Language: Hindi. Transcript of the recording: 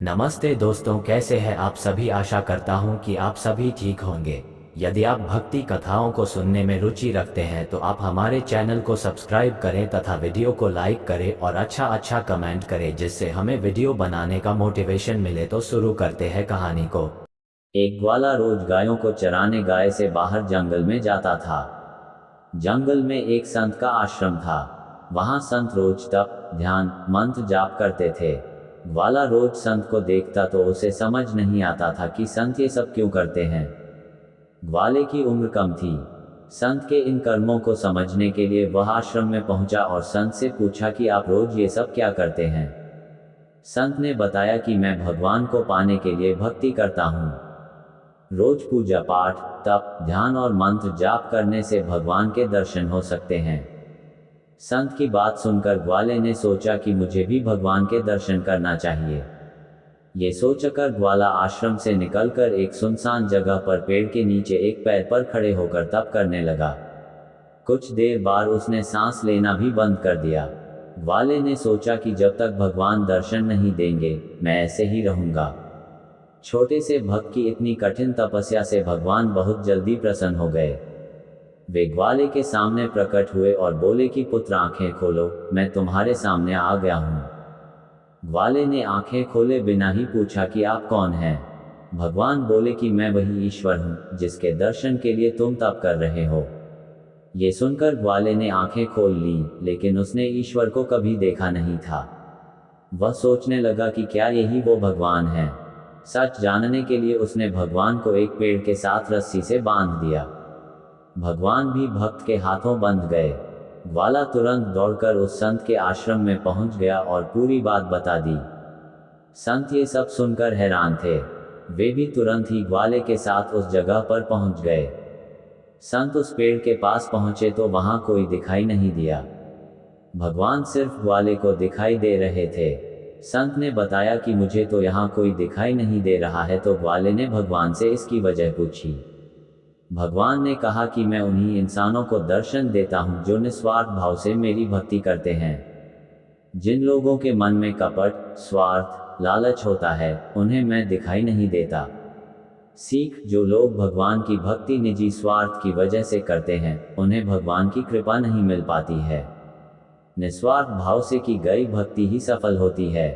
नमस्ते दोस्तों, कैसे हैं आप सभी। आशा करता हूं कि आप सभी ठीक होंगे। यदि आप भक्ति कथाओं को सुनने में रुचि रखते हैं तो आप हमारे चैनल को सब्सक्राइब करें तथा वीडियो को लाइक करें और अच्छा कमेंट करें, जिससे हमें वीडियो बनाने का मोटिवेशन मिले। तो शुरू करते हैं कहानी को। एक ग्वाला रोज गायों को चराने गाय से बाहर जंगल में जाता था। जंगल में एक संत का आश्रम था। वहां संत रोज तप, ध्यान, मंत्र जाप करते थे। ग्वाला रोज संत को देखता तो उसे समझ नहीं आता था कि संत ये सब क्यों करते हैं। ग्वाले की उम्र कम थी। संत के इन कर्मों को समझने के लिए वह आश्रम में पहुंचा और संत से पूछा कि आप रोज ये सब क्या करते हैं। संत ने बताया कि मैं भगवान को पाने के लिए भक्ति करता हूँ। रोज पूजा पाठ, तप, ध्यान और मंत्र जाप करने से भगवान के दर्शन हो सकते हैं। संत की बात सुनकर ग्वाले ने सोचा कि मुझे भी भगवान के दर्शन करना चाहिए। ये सोचकर ग्वाला आश्रम से निकलकर एक सुनसान जगह पर पेड़ के नीचे एक पैर पर खड़े होकर तप करने लगा। कुछ देर बाद उसने सांस लेना भी बंद कर दिया। ग्वाले ने सोचा कि जब तक भगवान दर्शन नहीं देंगे, मैं ऐसे ही रहूंगा। छोटे से भक्त की इतनी कठिन तपस्या से भगवान बहुत जल्दी प्रसन्न हो गए। वे ग्वाले के सामने प्रकट हुए और बोले कि पुत्र, आंखें खोलो, मैं तुम्हारे सामने आ गया हूं। ग्वाले ने आंखें खोले बिना ही पूछा कि आप कौन हैं। भगवान बोले कि मैं वही ईश्वर हूं जिसके दर्शन के लिए तुम तप कर रहे हो। ये सुनकर ग्वाले ने आंखें खोल ली, लेकिन उसने ईश्वर को कभी देखा नहीं था। वह सोचने लगा कि क्या यही वो भगवान है। सच जानने के लिए उसने भगवान को एक पेड़ के साथ रस्सी से बांध दिया। भगवान भी भक्त के हाथों बंध गए। ग्वाला तुरंत दौड़कर उस संत के आश्रम में पहुंच गया और पूरी बात बता दी। संत ये सब सुनकर हैरान थे। वे भी तुरंत ही ग्वाले के साथ उस जगह पर पहुंच गए। संत उस पेड़ के पास पहुंचे तो वहां कोई दिखाई नहीं दिया। भगवान सिर्फ ग्वाले को दिखाई दे रहे थे। संत ने बताया कि मुझे तो यहाँ कोई दिखाई नहीं दे रहा है। तो ग्वाले ने भगवान से इसकी वजह पूछी। भगवान ने कहा कि मैं उन्हीं इंसानों को दर्शन देता हूं जो निस्वार्थ भाव से मेरी भक्ति करते हैं। जिन लोगों के मन में कपट, स्वार्थ, लालच होता है, उन्हें मैं दिखाई नहीं देता। सीख, जो लोग भगवान की भक्ति निजी स्वार्थ की वजह से करते हैं, उन्हें भगवान की कृपा नहीं मिल पाती है। निस्वार्थ भाव से की गई भक्ति ही सफल होती है।